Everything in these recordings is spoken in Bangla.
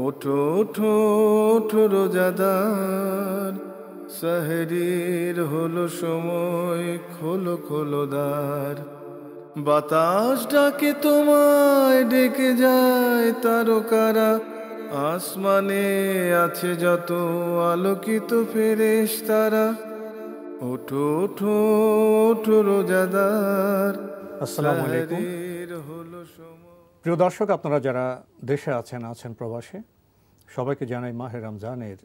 ওঠো ওঠো ওঠো রোজাদার, সেহরির হলো সময়, খোলো খোলো দ্বার। বাতাস ডাকে তোমায়, ডেকে যায় তারকারা, আসমানে আছে যত আলোকিত ফেরেশতারা। ওঠো ওঠো ওঠো রোজাদার, আসসালামু আলাইকুম। সেহরির হলো সময়। প্রিয় দর্শক, আপনারা যারা দেশে আছেন প্রবাসে, সবাইকে জানাই মাহে রমজানের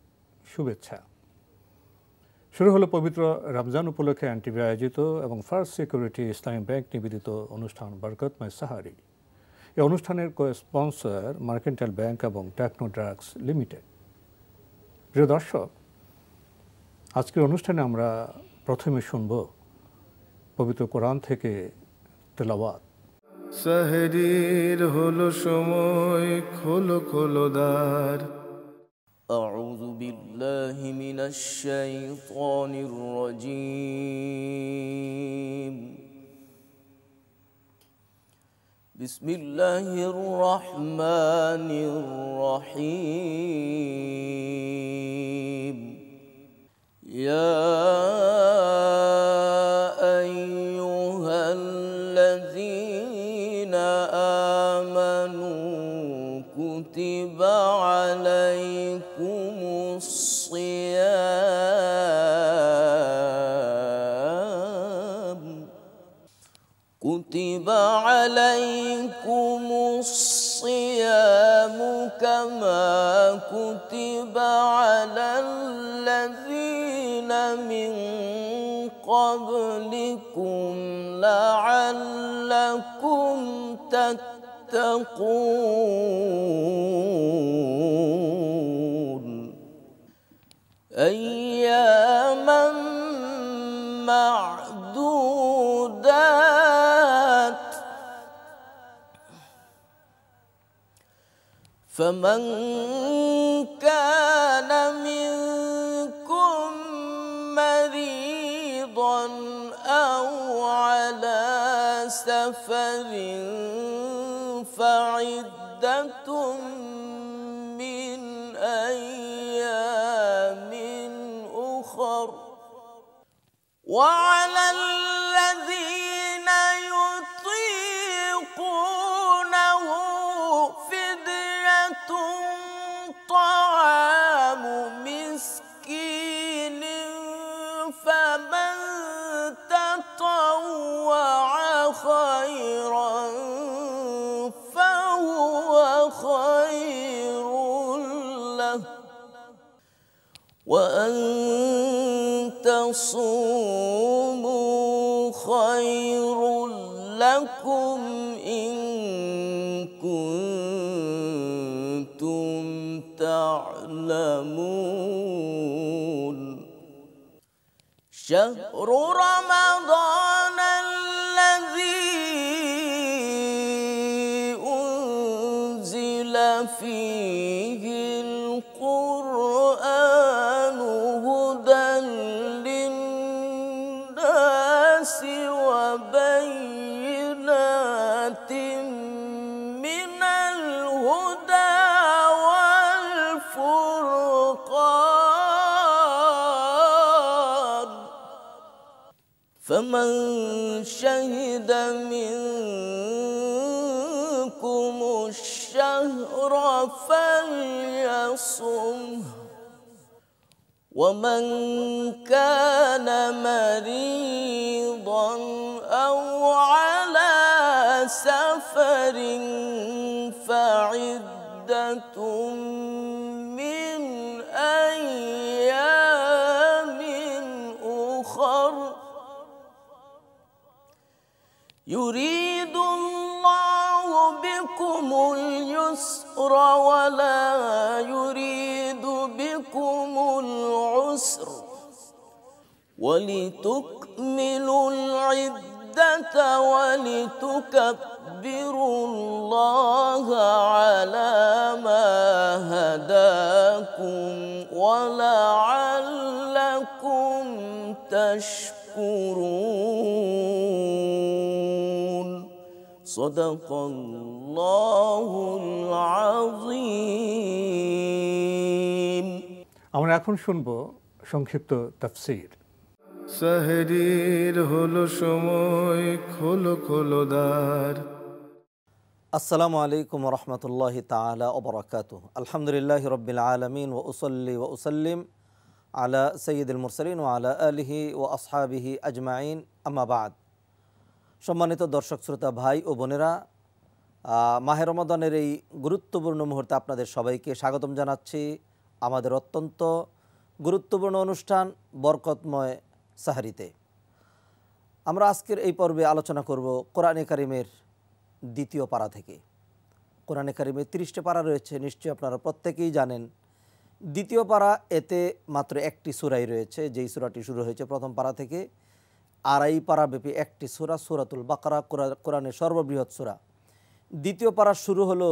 শুভেচ্ছা। শুরু হলো পবিত্র রমজান উপলক্ষে এনটিভি আয়োজিত এবং ফার্স্ট সিকিউরিটি ইসলামী ব্যাংক নিবেদিত অনুষ্ঠান বরকতময় সাহারি। এই অনুষ্ঠানের কো-স্পন্সর মার্কেন্টাইল ব্যাংক এবং টেকনো ড্রাগস লিমিটেড। প্রিয় দর্শক, আজকের অনুষ্ঠানে আমরা প্রথমে শুনব পবিত্র কোরআন থেকে তেলাওয়াত। সেহরির হলো সময়, খোলো খোলো দ্বার। أعوذ بالله من الشيطان الرجيم. بسم الله الرحمن الرحيم. يا أيها الذين آمنوا كتب عليكم الصيام كتب عليكم الصيام كما كتب على الذين من قبلكم لعلكم تتقون أياما معدودات فمن كان منكم مريضا أو على سفر فعدة من أيام أخر وعلى الذين يطيقونه فدية طعام مسكين فمن تطوع خيرا فهو خير له وأن تصوموا خير لكم إن كنتم تعلمون شهر رمضان الذي أنزل فيه القرآن هدى للناس وبينات من الهدى والفرقان فمن شهد منكم الشهر فليصمه ومن كان مريضا أو على سفر فعدة من أيام أخر يريد الله بكم اليسر ولا يريد بكم العسر ولتكملوا العدة ولتكبروا الله على ما هداكم ولعلكم تشكرون صدق الله العظيم. আমরা এখন শুনব সংক্ষিপ্ত তাফসীর। সেহরির হলো সময়, খোলো খোলো দ্বার। আসসালামু আলাইকুম রহমতুল্লাহি তাআলা ওয়া বারাকাতুহু। আলহামদুলিল্লাহি রাব্বিল আলামিন ওয়া উসাল্লি ওয়া উসাল্লিম আলা সাইয়্যিদিল মুরসালিন ওয়া আলা আলিহি ওয়া আসহাবিহি আজমাইন, আম্মা বাদ। সম্মানিত দর্শক শ্রোতা ভাই ও বোনেরা, মাহে রমাদানের এই গুরুত্বপূর্ণ মুহূর্তে আপনাদের সবাইকে স্বাগতম জানাচ্ছি আমাদের অত্যন্ত গুরুত্বপূর্ণ অনুষ্ঠান বরকতময় সাহরিতে। আমরা আজকের এই পর্বে আলোচনা করব কোরআনে কারিমের দ্বিতীয় পারা থেকে। কোরআনে কারিমে 30টি পারা রয়েছে, নিশ্চয়ই আপনারা প্রত্যেকেই জানেন। দ্বিতীয় পারা, এতে মাত্র একটি সূরাই রয়েছে, যেই সূরাটি শুরু হয়েছে প্রথম পারা থেকে। আড়াই পারা ব্যাপী একটি সূরা, সূরাতুল বাকারা, কোরআনের সর্ববৃহৎ সূরা। দ্বিতীয় পারা শুরু হলো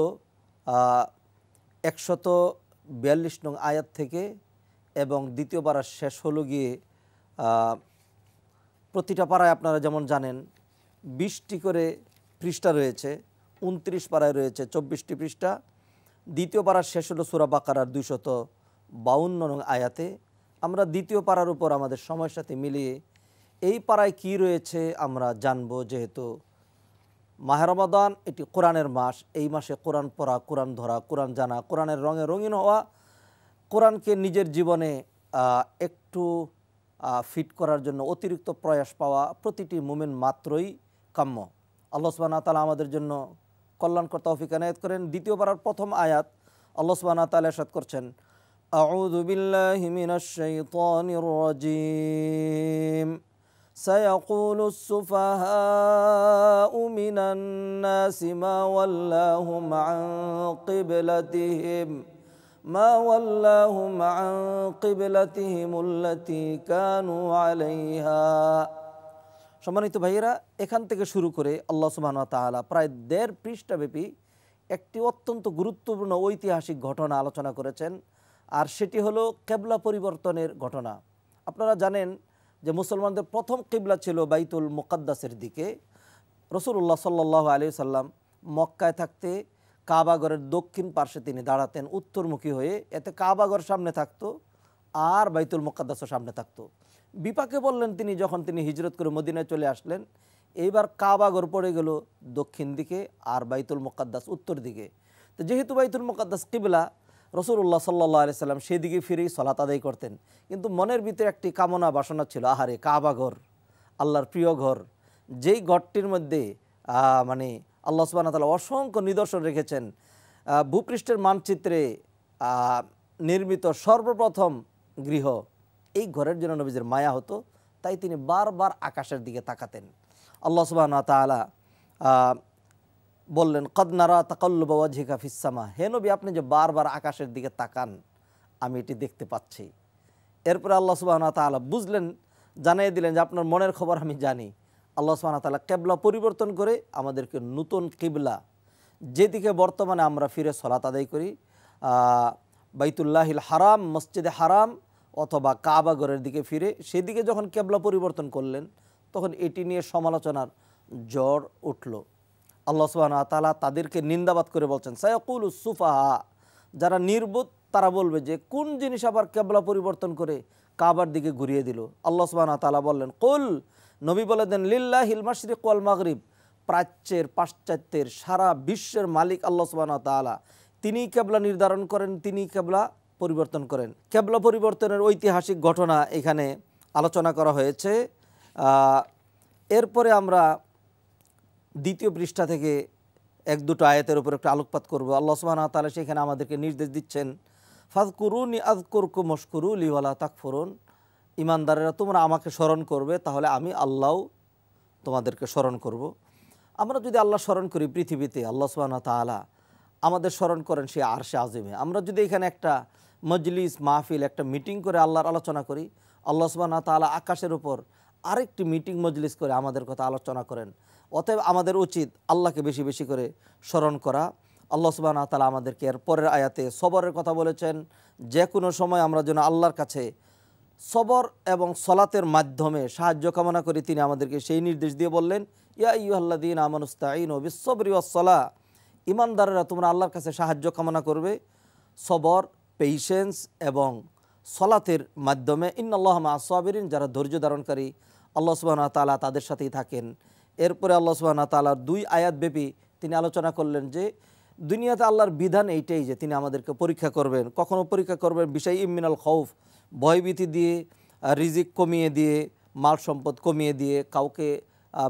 142 নং আয়াত থেকে এবং দ্বিতীয় পারা শেষ হলো গিয়ে প্রতিটা পাড়ায় আপনারা যেমন জানেন 20টি করে পৃষ্ঠা রয়েছে, 29 পাড়ায় রয়েছে 24টি পৃষ্ঠা। দ্বিতীয় পাড়ার শেষ হলো সূরা বাকারার 252 নং আয়াতে। আমরা দ্বিতীয় পাড়ার উপর আমাদের সময়ের সাথে মিলিয়ে এই পাড়ায় কি রয়েছে আমরা জানব। যেহেতু মাহে রমাদান এটি কোরআনের মাস, এই মাসে কোরআন পড়া, কোরআন ধরা, কোরআন জানা, কোরআনের রঙে রঙিন হওয়া, কোরআনকে নিজের জীবনে একটু ফিট করার জন্য অতিরিক্ত প্রয়াস পাওয়া প্রতিটি মুমিন মাত্রই কাম্য। আল্লাহ সুবহানাহু ওয়া তাআলা আমাদের জন্য কল্যাণকর তৌফিক এনায়েত করেন। দ্বিতীয় পারার প্রথম আয়াত আল্লাহ সুবহানাহু ওয়া তাআলা ইরশাদ করছেন, আউযু বিল্লাহি মিনাশ শাইতানির রাজীম, সায়াকুলুস সুফাহাউ মিনান নাসি মা ওয়াল্লাহুম আন কিবলাতিহিম মা ওয়াল্লাহুম আন কিবলাতিহিমুল্লাতী কানু আলাইহা। সম্মানিত ভাইয়েরা, এখান থেকে শুরু করে আল্লাহ সুবহানাহু ওয়া তাআলা প্রায় 1.5 পৃষ্ঠাব্যাপী একটি অত্যন্ত গুরুত্বপূর্ণ ঐতিহাসিক ঘটনা আলোচনা করেছেন, আর সেটি হলো কিবলা পরিবর্তনের ঘটনা। আপনারা জানেন যে মুসলমানদের প্রথম কিবলা ছিল বাইতুল মুকাদ্দাসের দিকে। রাসূলুল্লাহ সাল্লাল্লাহু আলাইহি সাল্লাম মক্কায় থাকতে কাবাগরের দক্ষিণ পার্শ্বে তিনি দাঁড়াতেন উত্তরমুখী হয়ে, এতে কাবাগর সামনে থাকতো আর বাইতুল মুকাদ্দাসও সামনে থাকতো। বিপাকে বললেন তিনি, যখন তিনি হিজরত করে মদিনায় চলে আসলেন, এইবার কাবাগর পড়ে গেল দক্ষিণ দিকে আর বাইতুল মুকাদ্দাস উত্তর দিকে। তো যেহেতু বাইতুল মুকাদ্দাস কিবলা, রাসূলুল্লাহ সাল্লাল্লাহু আলাইহি সাল্লাম সেদিকে ফিরেই সালাত আদায় করতেন। কিন্তু মনের ভিতরে একটি কামনা বাসনা ছিল, আহারে কাবাঘর, আল্লাহর প্রিয় ঘর, যেই ঘরটির মধ্যে মানে আল্লাহ সুবহানাহু ওয়া তাআলা অসংখ্য নিদর্শন রেখেছেন। ভূপৃষ্ঠের মানচিত্রে নির্মিত সর্বপ্রথম গৃহ, এই ঘরের জন্য নবীজির মায়া হতো, তাই তিনি বারবার আকাশের দিকে তাকাতেন। আল্লাহ সুবহানাহু ওয়া তাআলা বললেন, কদ নারা তাকাল্লুবা ওয়াজহিকা ফিস সামা, হে নবী আপনি যে বারবার আকাশের দিকে তাকান আমি এটি দেখতে পাচ্ছি। এরপরে আল্লাহ সুবহানাহু ওয়া তাআলা বুঝলেন, জানিয়ে দিলেন যে আপনার মনের খবর আমি জানি। আল্লাহ সুবহানাহু ওয়া তাআলা কিবলা পরিবর্তন করে আমাদেরকে নতুন কিবলা, যেদিকে বর্তমানে আমরা ফিরে সালাত আদায় করি, বাইতুল্লাহিল হারাম, মসজিদে হারাম অথবা কাবাগরের দিকে ফিরে, সেদিকে যখন কিবলা পরিবর্তন করলেন তখন এটি নিয়ে সমালোচনার ঝড় উঠল। আল্লাহ সুবহানাহু ওয়া তাআলা তাদেরকে নিন্দাবাদ করে বলছেন, সায়াকুলুস সুফাহা, যারা নির্বোধ তারা বলবে যে কোন জিনিস আবার কিবলা পরিবর্তন করে কাবার দিকে ঘুরিয়ে দিল। আল্লাহ সুবহানাহু ওয়া তাআলা বললেন, কুল, নবী বলে দেন, লিল্লাহিল মাশরিক ওয়াল মাগরিব, প্রাচ্যের পাশ্চাত্যের সারা বিশ্বের মালিক আল্লাহ সুবহানাহু ওয়া তাআলা, তিনিই কিবলা নির্ধারণ করেন, তিনিই কিবলা পরিবর্তন করেন। কিবলা পরিবর্তনের ঐতিহাসিক ঘটনা এখানে আলোচনা করা হয়েছে। এরপরে আমরা দ্বিতীয় পৃষ্ঠা থেকে 1-2 আয়াতের উপর একটু আলোকপাত করব। আল্লাহ সুবহানাহু ওয়া তাআলা সেখানে আমাদেরকে নির্দেশ দিচ্ছেন, ফাযকুরুনি আযকুরকুম ওয়াশকুরুলি ওয়ালা তাকফুরুন, ইমানদারেরা তোমরা আমাকে স্মরণ করবে, তাহলে আমি আল্লাহও তোমাদেরকে স্মরণ করব। আমরা যদি আল্লাহ স্মরণ করি পৃথিবীতে, আল্লাহ সুবহানাহু ওয়া তাআলা আমাদের স্মরণ করেন সেই আরশে আজিমে। আমরা যদি এখানে একটা মজলিস মাহফিল, একটা মিটিং করে আল্লাহর আলোচনা করি, আল্লাহ সুবহানাহু ওয়া তাআলা আকাশের উপর আরেকটি মিটিং মজলিস করে আমাদের কথা আলোচনা করেন। অতএব আমাদের উচিত আল্লাহকে বেশি বেশি করে স্মরণ করা। আল্লাহ সুবহানাহু ওয়া তাআলা আমাদেরকে এর পরের আয়াতে সবরের কথা বলেছেন, যে কোনো সময় আমরা যেন আল্লাহর কাছে সবর এবং সলাতের মাধ্যমে সাহায্য কামনা করি। তিনি আমাদেরকে সেই নির্দেশ দিয়ে বললেন, ইয়া আইয়ুহাল্লাযীনা আমানুস্তাঈনু বিস-সাবরি ওয়াস-সালাহ, ইমানদারেরা তোমরা আল্লাহর কাছে সাহায্য কামনা করবে সবর, পেশেন্স এবং সলাতের মাধ্যমে ইন্নাল্লাহ মা'আস সাবিরিন, যারা ধৈর্য ধারণকারী আল্লাহ সুবহানাহু ওয়া তাআলা তাদের সাথেই থাকেন। এরপরে আল্লাহ সুবহানাহু ওয়া তাআলার 2 আয়াত ব্যাপী তিনি আলোচনা করলেন যে দুনিয়াতে আল্লাহর বিধান এইটাই যে তিনি আমাদেরকে পরীক্ষা করবেন। কখনো পরীক্ষা করবেন বিশাইইম মিনাল খাউফ, ভয়ভীতি দিয়ে, রিজিক কমিয়ে দিয়ে, মাল সম্পদ কমিয়ে দিয়ে, কাউকে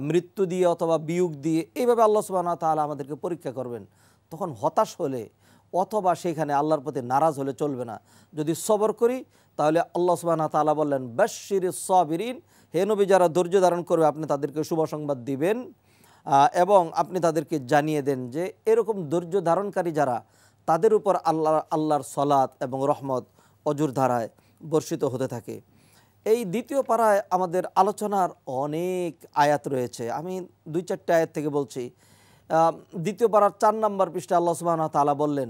মৃত্যু দিয়ে অথবা বিয়োগ দিয়ে, এইভাবে আল্লাহ সুবহানাহু ওয়া তাআলা আমাদেরকে পরীক্ষা করবেন। তখন হতাশ হলে অথবা সেখানে আল্লাহর প্রতি নারাজ হলে চলবে না। যদি সবর করি তাহলে আল্লাহ সুবহানাহু ওয়া তাআলা বললেন বাশশিরিস সাবিরিন, হে নবী যারা ধৈর্য ধারণ করবে আপনি তাদেরকে শুভ সংবাদ দিবেন এবং আপনি তাদেরকে জানিয়ে দেন যে এরকম ধৈর্য ধারণকারী যারা, তাদের উপর আল্লাহর সলাত এবং রহমত অজুর ধারায় বর্ষিত হতে থাকে। এই দ্বিতীয় পারায় আমাদের আলোচনার অনেক আয়াত রয়েছে। আমি 2-4টা আয়াত থেকে বলছি। দ্বিতীয় পারার 4 নম্বর পৃষ্ঠা আল্লাহ সুবহানাহু ওয়া তাআলা বললেন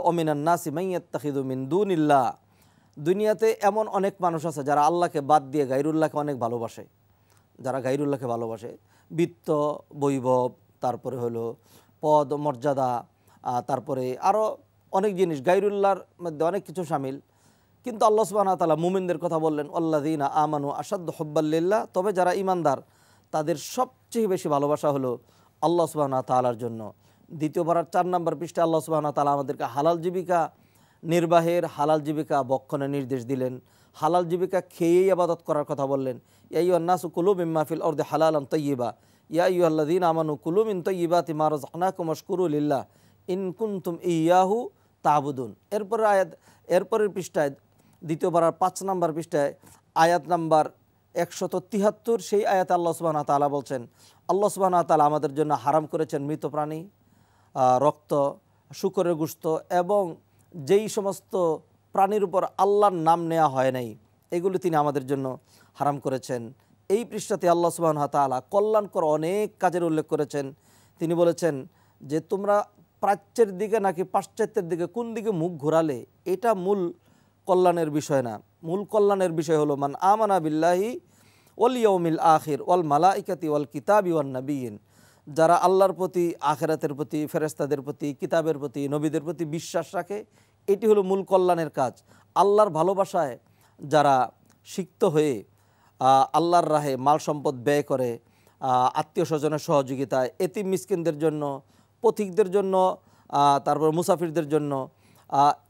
ওমিনান নাসি মাইয়াত্তাখিযু মিন দুনিল্লাহ, দুনিয়াতে এমন অনেক মানুষ আছে যারা আল্লাহকে বাদ দিয়ে গায়রুল্লাহকে অনেক ভালোবাসে। যারা গায়রুল্লাহকে ভালোবাসে, বিত্ত, বৈভব, তারপরে হলো পদ, মর্যাদা, তারপরে আরও অনেক জিনিস, গায়রুল্লাহর মধ্যে অনেক কিছু শামিল। কিন্তু আল্লাহ সুবহানাহু ওয়া তাআলা মুমিনদের কথা বললেন আল্লাযীনা আমানু আশাদ্দু হুব্বাল লিল্লাহ, তবে যারা ঈমানদার তাদের সবচেয়ে বেশি ভালোবাসা হলো আল্লাহ সুবহানাহু ওয়া তাআলার জন্য। দ্বিতীয় পারার 4 নম্বর পৃষ্ঠা আল্লাহ সুবহানাহু ওয়া তাআলা আমাদেরকে হালাল জীবিকা নির্বাহের, হালাল জীবিকা বক্ষণের নির্দেশ দিলেন। হালাল জীবিকা খেয়েই ইবাদত করার কথা বললেন। ইয়া আইয়ুহান নাসু কুলু মিম্মা ফিল আরদি হালালান তাইয়্যিবা ইয়া আইয়ুহাল্লাযীনা আমানু কুলু মিন তাইয়্যিবাতি মা রাযাকনাকুম ওয়াশকুরু লিল্লাহ ইন কুনতুম ইয়্যাহু তা'বুদুন। এরপরের পৃষ্ঠায় দ্বিতীয় পারার 5 নম্বর পৃষ্ঠায় আয়াত নাম্বার 173, সেই আয়াতে আল্লাহ সুবহানাহু ওয়া তাআলা বলছেন আল্লাহ সুবহানাহু ওয়া তাআলা আমাদের জন্য হারাম করেছেন মৃত প্রাণী, রক্ত, শূকরের গোশত এবং যেই সমস্ত প্রাণীর উপর আল্লাহর নাম নেওয়া হয় নাই, এগুলো তিনি আমাদের জন্য হারাম করেছেন। এই পৃষ্ঠাতে আল্লাহ সুবহানাহু ওয়া তাআলা কল্যাণকর অনেক কাজের উল্লেখ করেছেন। তিনি বলেছেন যে তোমরা প্রাচ্যের দিকে নাকি পাশ্চাত্যের দিকে কোন দিকে মুখ ঘোরালে এটা মূল কল্যাণের বিষয় না। মূল কল্যাণের বিষয় হলো মান আমানা বিল্লাহি ওয়াল ইয়াউমিল আখির ওয়াল মালাইকাতি ওয়াল কিতাবি ওয়ান নাবিয়িন, যারা আল্লাহর প্রতি, আখিরাতের প্রতি, ফেরেশতাদের প্রতি, কিতাবের প্রতি, নবীদের প্রতি বিশ্বাস রাখে, এটি হলো মূল কল্যাণের কাজ। আল্লাহর ভালোবাসায় যারা সিক্ত হয়ে আল্লাহর রাহে মাল সম্পদ ব্যয় করে, আত্মীয় স্বজনের সহযোগিতায়, এতিম মিসকিনদের জন্য, পথিকদের জন্য, তারপর মুসাফিরদের জন্য,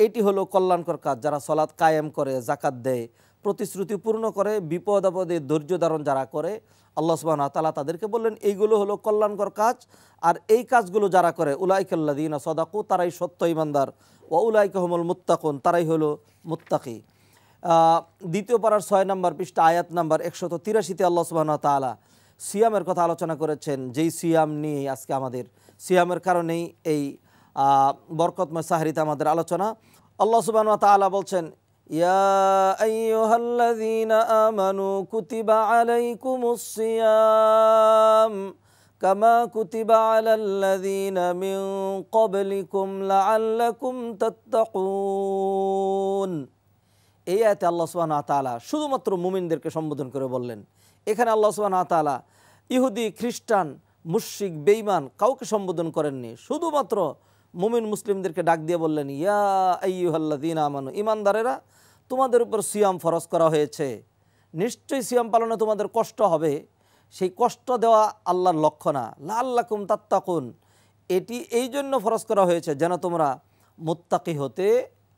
এটি হলো কল্যাণকর কাজ। যারা সলাৎ কায়েম করে, জাকাত দেয়, প্রতিশ্রুতি পূর্ণ করে, বিপদ আপদে ধৈর্য ধারণ যারা করে, আল্লাহ সুবহানাহু ওয়া তাআলা তাদেরকে বললেন এইগুলো হলো কল্যাণকর কাজ। আর এই কাজগুলো যারা করে উলাইকাল্লাযীনা সাদাকু, তারাই সত্য ঈমানদার, ওয়া উলাইকা হুমুল মুত্তাকুন, তারাই হলো মুত্তাকি। দ্বিতীয় পারার 6 নম্বর পৃষ্ঠা আয়াত নাম্বার 183-তে আল্লাহ সুবহানাহু ওয়া তাআলা সিয়ামের কথা আলোচনা করেছেন। যেই সিয়াম নিয়ে আজকে আমাদের, সিয়ামের কারণেই এই বরকতময় সাহরিতে আমাদের আলোচনা। আল্লাহ সুবহানাহু ওয়া তাআলা বলছেন ইয়া আইয়ুহাল্লাযীনা আমানু কুতিবা আলাইকুমুস সিয়াম কামা কুতিবা আলাল্লাযীনা মিন ক্বাবলিকুম লাআল্লাকুম তাত্তাকুন। এই আয়াতে আল্লাহ সুবহানাহু ওয়া তাআলা শুধুমাত্র মুমিনদেরকে সম্বোধন করে বললেন। এখানে আল্লাহ সুবহানাহু ওয়া তাআলা ইহুদি, খ্রিস্টান, মুশরিক, বেঈমান কাউকে সম্বোধন করেননি, শুধুমাত্র মুমিন মুসলিমদেরকে ডাক দিয়ে বললেন ইয়া আইয়ুহাল্লাযীনা আমানু, ঈমানদারেরা তোমাদের উপর সিয়াম ফরজ করা হয়েছে, নিশ্চয়ই সিয়াম পালনে তোমাদের কষ্ট হবে, সেই কষ্ট দেওয়া আল্লাহর লক্ষ্য না, লাআল্লাকুম তাত্তাকুন, এটি এই জন্য ফরজ করা হয়েছে যেন তোমরা মুত্তাকি হতে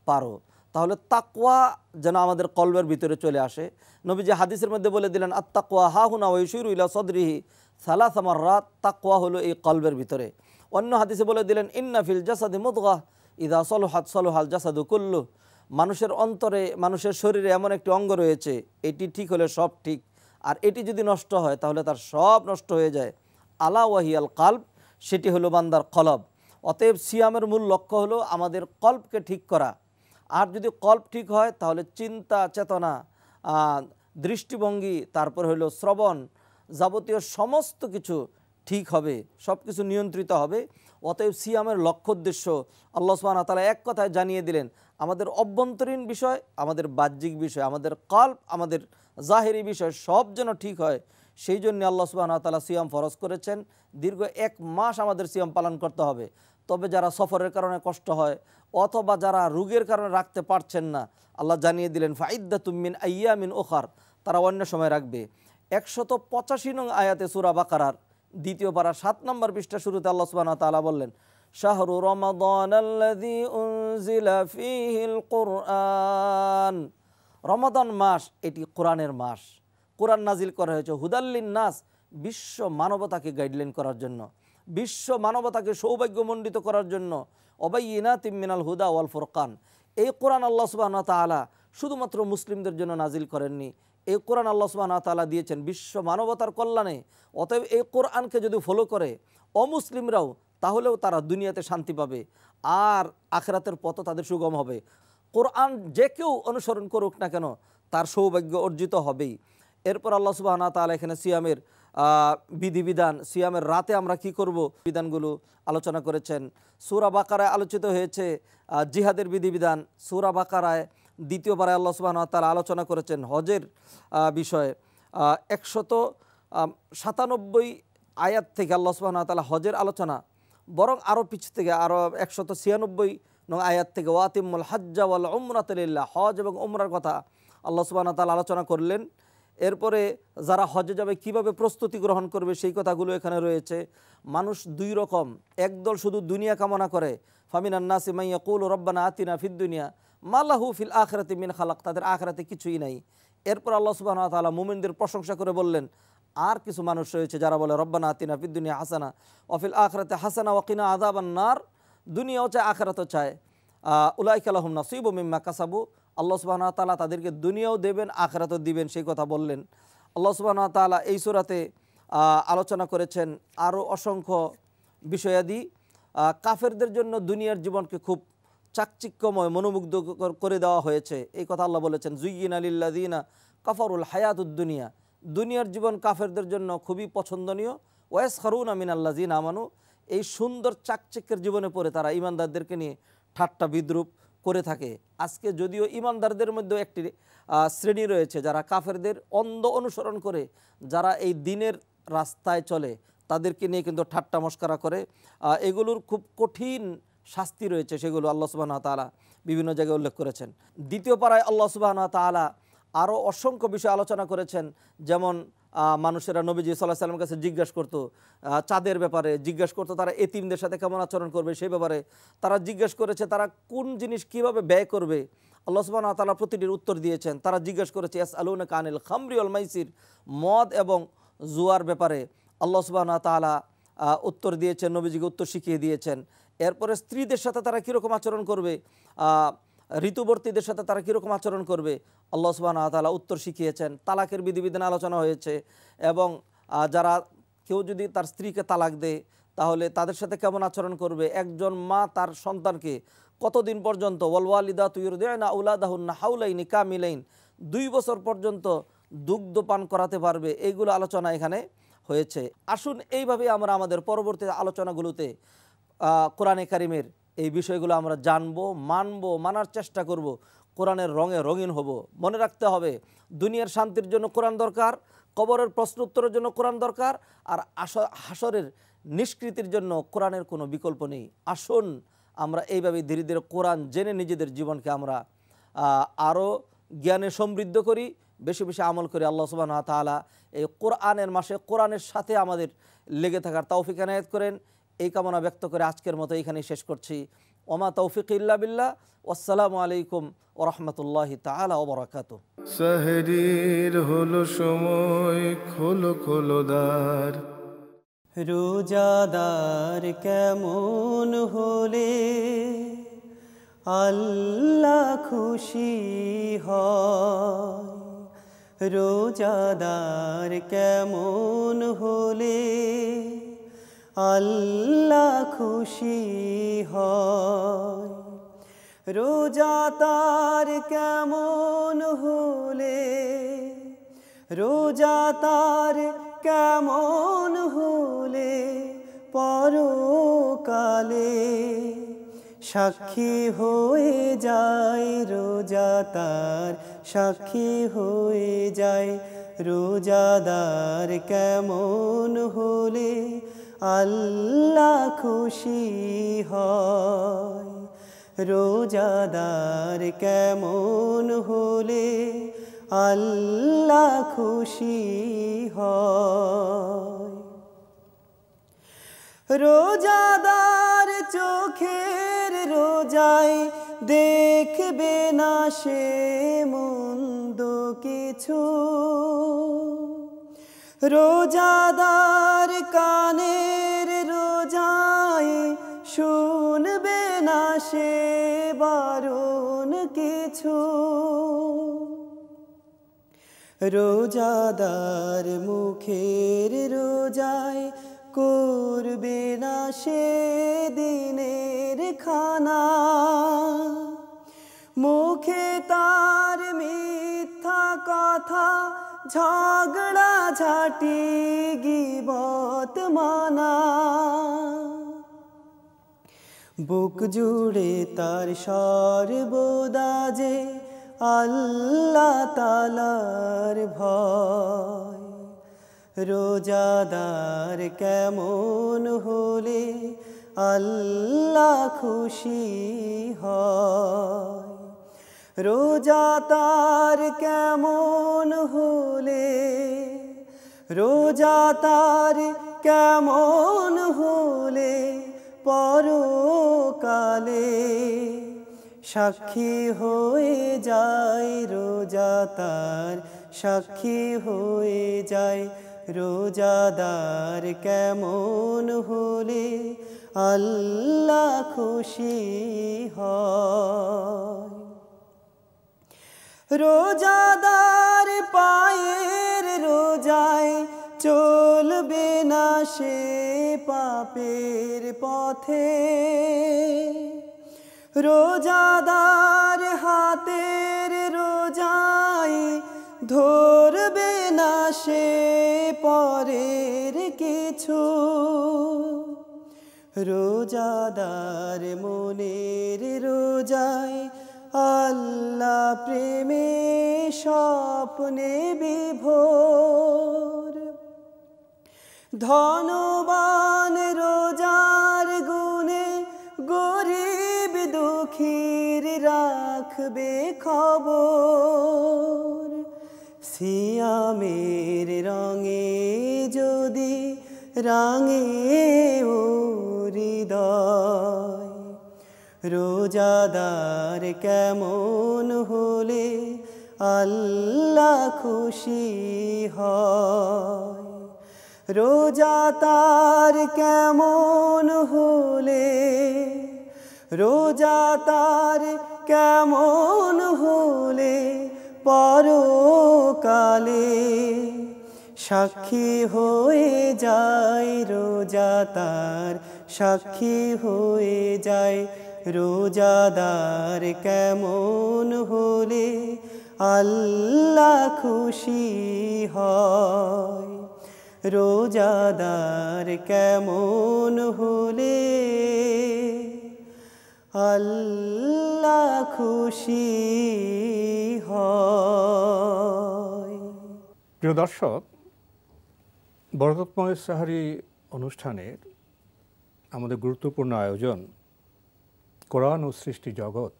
পারো। তাহলে তাকওয়া যেন আমাদের কলবের ভিতরে চলে আসে। নবীজি হাদিসের মধ্যে বলে দিলেন আত্তাকওয়া হাহুনা ওয়া ইউশিরু ইলা সাদরিহি সালাসা মাররাত, তাকওয়া হলো এই কলবের ভিতরে। অন্য হাদিসে বলে দিলেন ইন্না ফিল জাসাদি মুদগাহ ইযা সলুহাত সলুহাল জাসাদু কুল্লু, মানুষের অন্তরে, মানুষের শরীরে এমন একটি অঙ্গ রয়েছে, এটি ঠিক হলে সব ঠিক, আর এটি যদি নষ্ট হয় তাহলে তার সব নষ্ট হয়ে যায়। আলা ওয়াহিয়াল কালব, সেটি হলো বান্দার কলব। অতএব সিয়ামের মূল লক্ষ্য হলো আমাদের কলবকে ঠিক করা। আর যদি কল্প ঠিক হয় তাহলে চিন্তা, চেতনা, দৃষ্টিভঙ্গি, তারপর হলো শ্রবণ, যাবতীয় সমস্ত কিছু ঠিক হবে, সব কিছু নিয়ন্ত্রিত হবে। অতএব সিয়ামের লক্ষ্য উদ্দেশ্য আল্লাহ সুবহানাহু ওয়া তাআলা এক কথায় জানিয়ে দিলেন, আমাদের অভ্যন্তরীণ বিষয়, আমাদের বাহ্যিক বিষয়, আমাদের কল্প, আমাদের জাহেরি বিষয় সব যেন ঠিক হয়, সেই জন্য আল্লাহ সুবহানাহু ওয়া তাআলা সিয়াম ফরজ করেছেন। দীর্ঘ 1 মাস আমাদের সিয়াম পালন করতে হবে, তবে যারা সফরের কারণে কষ্ট হয় অথবা যারা রোগের কারণে রাখতে পারছেন না, আল্লাহ জানিয়ে দিলেন ফাইদ্দাতুম মিন আইয়ামিন উখার, তারা অন্য সময় রাখবে। 185 নং আয়াতে সূরা বাকারার 2য় পারা 7 নম্বর পৃষ্ঠা শুরুতে আল্লাহ সুবহানাহু ওয়া তাআলা বললেন, শাহরু রমাদানাল্লাযী উনজিলা ফীহিল কুরআন, রমাদান মাস এটি কোরআনের মাস। কোরআন নাজিল করা হয়েছে হুদাল্লিন নাস, বিশ্ব মানবতাকে গাইডলাইন করার জন্য, বিশ্ব মানবতাকে সৌভাগ্যমণ্ডিত করার জন্য, অবাইয়িনাতিম মিনাল হুদা ওয়াল ফুরকান। এই কোরআন আল্লাহ সুবহানাহু ওয়া তাআলা শুধুমাত্র মুসলিমদের জন্য নাজিল করেননি, এই কোরআন আল্লাহ সুবহানাহু ওয়া তাআলা দিয়েছেন বিশ্ব মানবতার কল্যাণে। অতএব এই কোরআনকে যদি ফলো করে অমুসলিমরাও, তাহলেও তারা দুনিয়াতে শান্তি পাবে আর আখিরাতের পথ তাদের সুগম হবে। কোরআন যে কেউ অনুসরণ করুক না কেন তার সৌভাগ্য অর্জিত হবেই। এরপর আল্লাহ সুবহানাহু ওয়া তাআলা এখানে সিয়ামের বিধিবিধান, সিয়ামের রাতে আমরা কি করব বিধানগুলো আলোচনা করেছেন। সূরা বাকারায় আলোচিত হয়েছে জিহাদের বিধিবিধান। সূরা বাকারায় 2য় পারায় আল্লাহ সুবহানাহু ওয়া তাআলা আলোচনা করেছেন হজের বিষয়ে। 197 আয়াত থেকে আল্লাহ সুবহানাহু ওয়া তাআলা হজের আলোচনা, বরং আরও পিছ থেকে আরও 196 নং আয়াত থেকে ওয়াতিমুল হাজ্জা ওয়াল উমরাতা লিল্লাহ, হজ এবং উমরার কথা আল্লাহ সুবহানাহু ওয়া তাআলা আলোচনা করলেন। এরপরে যারা হজে যাবে কিভাবে প্রস্তুতি গ্রহণ করবে সেই কথাগুলো এখানে রয়েছে। মানুষ দুই রকম, একদল শুধু দুনিয়া কামনা করে, ফামিনান নাসি মান ইয়াকুলু রব্বানা আতিনা ফিদ দুনিয়া মা লাহু ফিল আখিরাতি মিন খালাক, তাদের আখিরাতে কিছুই নাই। এরপর আল্লাহ সুবহানাহু ওয়া তাআলা মুমিনদের প্রশংসা করে বললেন, আর কিছু মানুষ রয়েছে যারা বলে রব্বানা আতিনা ফিদ দুনিয়া হাসানা ওয়া ফিল আখিরাতি হাসানা ওয়া কিনা আযাবান নার, দুনিয়াও চায় আখিরাতও চায়। উলাইকা লাহুম নাসীবুম মিম্মা কাসাবু, আল্লাহ সুবহানাহু ওয়া তাআলা তাদেরকে দুনিয়াও দেবেন আখিরাতও দিবেন, সেই কথা বললেন। আল্লাহ সুবহানাহু ওয়া তাআলা এই সূরাতে আলোচনা করেছেন আরও অসংখ্য বিষয়াদি। কাফেরদের জন্য দুনিয়ার জীবনকে খুব চাকচিক্যময় মনোমুগ্ধকর করে দেওয়া হয়েছে, এই কথা আল্লাহ বলেছেন। যুয়্যিনা লিল্লাযীনা কাফারুল হায়াতুদ দুনিয়া, দুনিয়ার জীবন কাফেরদের জন্য খুবই পছন্দনীয়। ওয়াসখারুনা মিনাল্লাযীনা আমানু, এই সুন্দর চাকচিক্যের জীবনে পড়ে তারা ইমানদারদেরকে নিয়ে ঠাট্টা বিদ্রুপ করে থাকে। আজকে যদিও ইমানদারদের মধ্যে একটি শ্রেণী রয়েছে যারা কাফেরদের অন্ধ অনুসরণ করে, যারা এই দিনের রাস্তায় চলে, তাদেরকে নিয়ে কিন্তু ঠাট্টা মস্করা করে। এগুলোর খুব কঠিন শাস্তি রয়েছে, সেগুলো আল্লাহ সুবহানাহু ওয়া তাআলা বিভিন্ন জায়গায় উল্লেখ করেছেন। 2য় পারায় আল্লাহ সুবহানাহু ওয়া তাআলা আরও অসংখ্য বিষয় আলোচনা করেছেন। যেমন মানুষেরা নবীজি সাল্লাল্লাহু আলাইহি ওয়াসাল্লামের কাছে জিজ্ঞাসা করতো চাঁদের ব্যাপারে, জিজ্ঞাসা করতো তারা এতিমদের সাথে কেমন আচরণ করবে সেই ব্যাপারে, তারা জিজ্ঞাসা করেছে তারা কোন জিনিস কিভাবে ব্যয় করবে, আল্লাহ সুবহানাহু ওয়া তাআলা প্রতিটির উত্তর দিয়েছেন। তারা জিজ্ঞাসা করেছে ইয়াসআলুনাকা আনিল খামরি ওয়াল মাইসির, মদ এবং জুয়ার ব্যাপারে আল্লাহ সুবহানাহু ওয়া তাআলা উত্তর দিয়েছেন, নবীজিকে উত্তর শিখিয়ে দিয়েছেন। এরপরে স্ত্রীদের সাথে তারা কীরকম আচরণ করবে, ঋতুবর্তীদের সাথে তারা কীরকম আচরণ করবে, আল্লাহ সুবহানাহু ওয়া তাআলা উত্তর শিখিয়েছেন। তালাকের বিধিবিধান আলোচনা হয়েছে এবং যারা কেউ যদি তার স্ত্রীকে তালাক দেয় তাহলে তাদের সাথে কেমন আচরণ করবে, একজন মা তার সন্তানকে কতদিন পর্যন্ত ওয়াল ওয়ালিদাতু ইউরদি'না আওলাদাহুন্না হাওলাইনি কামিলাইন, 2 বছর পর্যন্ত দুগ্ধ পান করাতে পারবে, এইগুলো আলোচনা এখানে হয়েছে। আসুন এইভাবে আমরা আমাদের পরবর্তী আলোচনাগুলোতে কোরআনে কারিমের এই বিষয়গুলো আমরা জানবো, মানবো, মানার চেষ্টা করব, কোরআনের রঙে রঙিন হব। মনে রাখতে হবে দুনিয়ার শান্তির জন্য কোরআন দরকার, কবরের প্রশ্ন উত্তরের জন্য কোরআন দরকার, আর হাসরের নিষ্কৃতির জন্য কোরআনের কোনো বিকল্প নেই। আসুন আমরা এইভাবে ধীরে ধীরে কোরআন জেনে নিজেদের জীবনকে আমরা আরও জ্ঞানে সমৃদ্ধ করি, বেশি বেশি আমল করি। আল্লাহ সুবহানাহু ওয়া তাআলা এই কোরআনের মাসে কোরআনের সাথে আমাদের লেগে থাকার তৌফিক এনায়েত করেন, এই কামনা ব্যক্ত করে আজকের মতো এইখানেই শেষ করছি। ওমা তৌফিক ইল্লা বিল্লাহ। আসসালামু আলাইকুম ওয়া রাহমাতুল্লাহি তাআলা ওয়া বারাকাতুহু। সাহরির হলো সময়, খোলো খোলো দ্বার। রোজাদার কেমন হলে আল্লাহ খুশি হয়, রোজাদার কেমন হলে আল্লাহ খুশি হয়, রোজা তার কেমন হলে, রোজা তার কেমন হলে পরকালে সাক্ষী হয়ে যায়, রোজা তার সাক্ষী হয়ে যায়, রোজাদার কেমন হলে আল্লাহ খুশি হয়। রোজাদার কেমন হলে আল্লাহ খুশি হয়। রোজাদার চোখের রোজায় দেখবে না সে মন্দ কিছু, রোজাদার কানের রোজায় শুনবে না সে বারণ কিছু, রোজাদার মুখের রোজায় করবে না সে দিনের খানা, মুখে তার মিথ্যা কথা ঝগড়া ঝাঁটি গীবত মানা, বুক জুড়ে তার সর্বদা যে আল্লাহ তাআলার ভয়। রোজাদার কেমন হলে আল্লাহ খুশি হয়। রোজা তার কেমন হলে, রোজা তার কেমন হলে পরকালে সাক্ষী হয়ে যায়। রোজা তার সাক্ষী হয়ে যায়। রোজাদার কেমন হলে আল্লাহ খুশি হয়। রোজাদার পায়ের রোজায় চলবে না সে পাপের পথে, রোজাদার হাতের রোজায় ধরবে না সে পরের কিছু, রোজাদার মনের রোজায় আল্লাহ প্রেমে স্বপ্নে বিভোর, ধনবান রোজার গুণে গরিব দুঃখীর রাখবে খবর, সিয়ামের রঙে যদি রাঙে ও হৃদয়। রোজাদার কেমন হলে আল্লাহ খুশি হয়। রোজা তার কেমন হলে, রোজা তার কেমন হলে পরকালে সাক্ষী হয়ে যায়। রোজা তার সাক্ষী হয়ে যায়। রোজাদার কেমন হলে আল্লাহ খুশি হয়। রোজাদার কেমন হলে আল্লাহ খুশি হয়। প্রিয় দর্শক, বরকতময় সাহারি অনুষ্ঠানের আমাদের গুরুত্বপূর্ণ আয়োজন কোরআন ও সৃষ্টি জগৎ।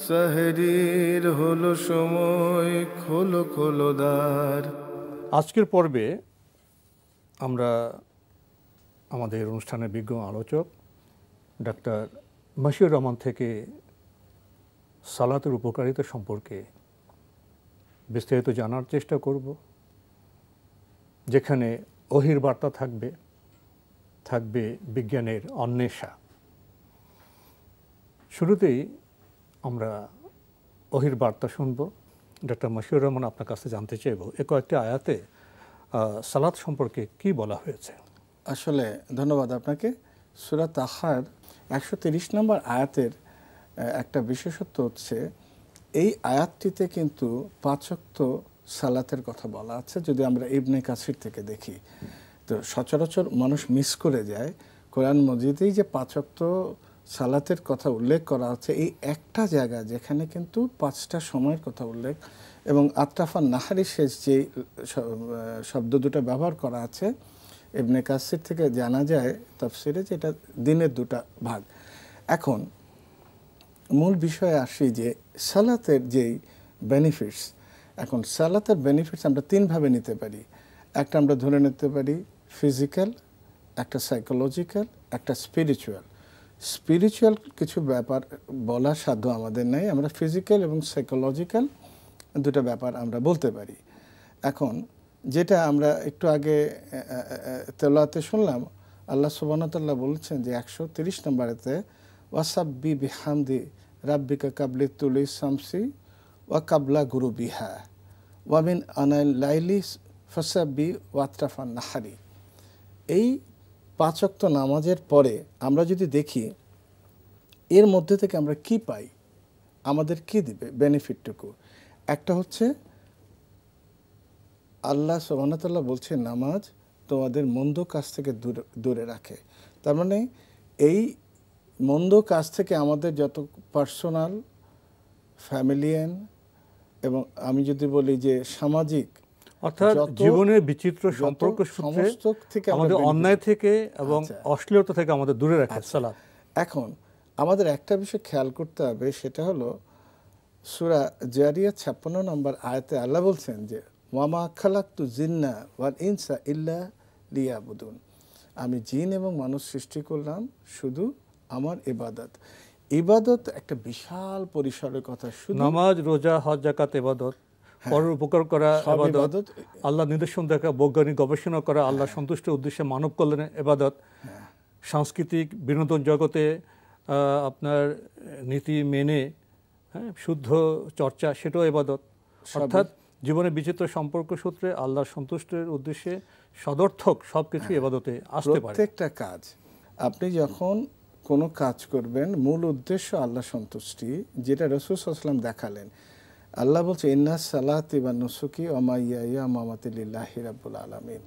সাহরির হলো সময়, খোলো খোলো দ্বার। আজকের পর্বে আমরা আমাদের অনুষ্ঠানের বিজ্ঞ আলোচক ডাক্তার মশিউর রহমান থেকে সালাতের উপকারিতা সম্পর্কে বিস্তারিত জানার চেষ্টা করব, যেখানে ওহির বার্তা থাকবে, থাকবে বিজ্ঞানের অন্বেষা। শুরুতেই আমরা ওহির বার্তা শুনব। ডক্টর মশিউর রহমান, আপনার কাছে জানতে চাইব এ কয়েকটি আয়াতে সালাত সম্পর্কে কি বলা হয়েছে। আসলে ধন্যবাদ আপনাকে। সূরা তাহার 130 নম্বর আয়াতের একটা বিশেষত্ব হচ্ছে এই আয়াতটিতে কিন্তু 5 ওয়াক্ত সালাতের কথা বলা আছে। যদি আমরা ইবনে কাসির থেকে দেখি তো সচরাচর মানুষ মিস করে যায়, কোরআন মজিদেই যে 5 ওয়াক্ত সালাতের কথা উল্লেখ করা আছে এই একটা জায়গা যেখানে কিন্তু 5টা সময়ের কথা উল্লেখ, এবং আত্রাফান নাহারি শেষ যে শব্দ দুটো ব্যবহার করা আছে ইবনে কাসির থেকে জানা যায় তাফসিরে যে এটা দিনের দুটা ভাগ। এখন মূল বিষয়ে আসি যে সালাতের যেই বেনিফিটস, এখন সালাতের বেনিফিটস আমরা তিনভাবে নিতে পারি। একটা আমরা ধরে নিতে পারি ফিজিক্যাল, একটা সাইকোলজিক্যাল, একটা স্পিরিচুয়াল। স্পিরিচুয়াল কিছু ব্যাপার বলার সাধ্য আমাদের নেই, আমরা ফিজিক্যাল এবং সাইকোলজিক্যাল দুটো ব্যাপার আমরা বলতে পারি। এখন যেটা আমরা একটু আগে তেলাওয়াতে শুনলাম, আল্লাহ সুবহানাহু ওয়া তাআলা বলছেন যে 130 নম্বরেতে ওয়াসাব্বি বিহামদি রাব্বিকা কাবলি তুলি শামসি ওয়া কাবলা গুরুবিহা ওয়া মিন আনাল লাইলি ফাসাব্বি ওয়াতরাফান নাহারি। এই 5 ওয়াক্ত নামাজের পরে আমরা যদি দেখি এর মধ্যে থেকে আমরা কি পাই, আমাদের কি দিবে বেনিফিটটুকু, একটা হচ্ছে আল্লাহ সুবহানাহু ওয়া তাআলা বলছে নামাজ তোমাদের মন্দ কাজ থেকে দূরে রাখে। তার মানে এই মন্দ কাজ থেকে আমাদের যত পার্সোনাল, ফ্যামিলিয়ান এবং আমি যদি বলি যে সামাজিক, অর্থাৎ জীবনের বিচিত্র সম্পর্ক সমস্ত থেকে আমাদের অন্যায় থেকে এবং অশ্লীলতা থেকে আমাদের দূরে রাখে সালাত। এখন আমাদের একটা বিষয় খেয়াল করতে হবে, সেটা হলো সূরা জারিয়াত 56 নম্বর আয়াতে আল্লাহ বলছেন যে ওয়ামা খালাকতু জিন্না ওয়াল ইনসা ইল্লা লিয়াবুদুন, আমি জিন এবং মানুষ সৃষ্টি করলাম শুধু আমার ইবাদত। ইবাদত একটা বিশাল পরিসরের কথা, শুধু নামাজ, রোজা, হজ, যাকাত ইবাদত, পরের উপকার করা ইবাদত, আল্লাহ নিদর্শন দেখা, বৈজ্ঞানিক গবেষণা করা, আল্লাহ সন্তুষ্টির উদ্দেশ্যে মানব কল্যাণে ইবাদত, সাংস্কৃতিক বিনোদন জগতে আপনার নীতি মেনে শুদ্ধ চর্চা, সেটাও ইবাদত। অর্থাৎ জীবনের বিচিত্র সম্পর্ক সূত্রে আল্লাহর সন্তুষ্টির উদ্দেশ্যে সদর্থক সব কিছু ইবাদতে আসতে পারে। প্রত্যেকটা কাজ আপনি যখন কোনো কাজ করবেন, মূল উদ্দেশ্য আল্লাহ সন্তুষ্টি, যেটা রাসূল সাল্লাল্লাহু আলাইহি ওয়াসাল্লাম দেখালেন। আল্লাহ বলছে ইন্না সালাতি ওয়া নুসুকি ওয়া মাইয়ায়া মামাতি লিল্লাহি রাব্বুল আলামিন,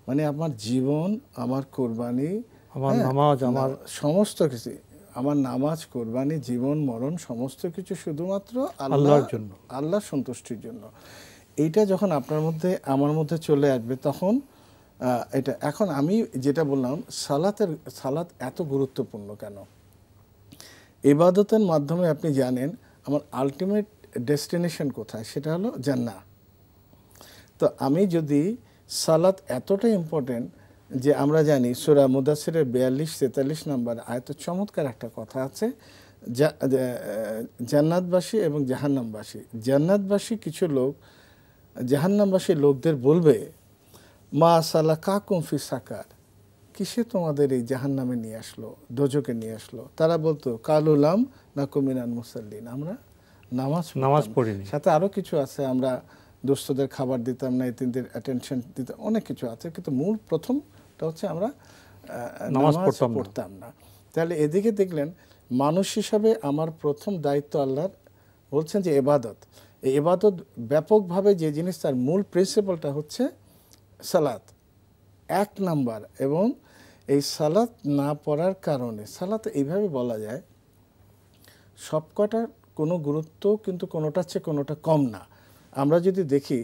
মানে আমার জীবন, আমার কুরবানি, আমার নামাজ, আমার সমস্ত কিছু, আমার নামাজ, কুরবানি, জীবন, মরণ সমস্ত কিছু শুধুমাত্র আল্লাহর জন্য, আল্লাহর সন্তুষ্টির জন্য। এইটা যখন আপনার মধ্যে আমার মধ্যে চলে আসবে তখন এটা, এখন আমি যেটা বললাম সালাত এত গুরুত্বপূর্ণ কেন, ইবাদতের মাধ্যমে আপনি জানেন আমার আলটিমেট ডেস্টিনেশন কোথায়, সেটা হলো জান্নাহ। তো আমি যদি সালাত এতটা ইম্পর্টেন্ট যে আমরা জানি সূরা মুদাসসিরের 42-43 নম্বর আয়াতে চমৎকার একটা কথা আছে, জান্নাতবাসী এবং জাহান্নামবাসী। জান্নাতবাসী কিছু লোক জাহান্নামবাসী লোকদের বলবে মা সালাকাকুম ফি সাকার, কিসে তোমাদের এই জাহান্নামে নিয়ে আসলো, দোজকে নিয়ে আসলো? তারা বলতো কালুলাম নাকু মিনাল মুসাল্লিন, আমরা নামাজ পড়িনি। সাথে আরও কিছু আছে, আমরা দুস্থদের খাবার দিতাম না, এতিমদের অ্যাটেনশন দিতাম, অনেক কিছু আছে, কিন্তু মূল প্রথমটা হচ্ছে আমরা নামাজ পড়তাম না। তাহলে এদিকে দেখলেন মানুষ হিসাবে আমার প্রথম দায়িত্ব আল্লাহর বলছেন যে ইবাদত। এই ইবাদত ব্যাপকভাবে যে জিনিস, তার মূল প্রিন্সিপালটা হচ্ছে সালাত 1 নাম্বার। এবং এই সালাত না পড়ার কারণে, সালাত এইভাবে বলা যায় সবকটার কোনো গুরুত্ব কিন্তু কোনোটার চেয়ে কোনোটা কম না। আমরা যদি দেখি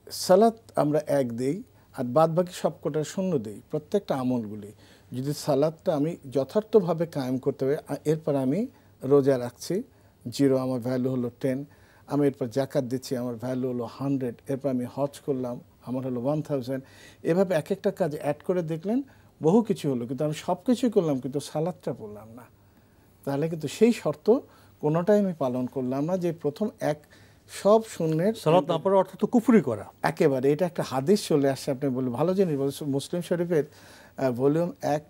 সালাত আমরা 1 দিই আর বাদ বাকি সবকটার 0 দিই, প্রত্যেকটা আমলগুলি। যদি সালাতটা আমি যথার্থভাবে কায়েম করতে হবে, এরপর আমি রোজা রাখছি 0, আমার ভ্যালু হলো 10, আমি এরপর জাকাত দিচ্ছি, আমার ভ্যালু হলো 100, এরপর আমি হজ করলাম, আমার হলো 1000, এভাবে এক একটা কাজ অ্যাড করে দেখলেন বহু কিছু হলো, কিন্তু আমি সব কিছুই করলাম কিন্তু সালাতটা পড়লাম না। তাহলে কিন্তু সেই শর্ত কোনোটাই আমি পালন করলাম না, যে প্রথম সব শূন্যের সালাত না পড়ার অর্থ তো কুফরি করা একেবারে। এটা একটা হাদিস চলে আসছে, আপনি বললেন ভালো জিনিস বলছেন, মুসলিম শরীফের ভলিউম 1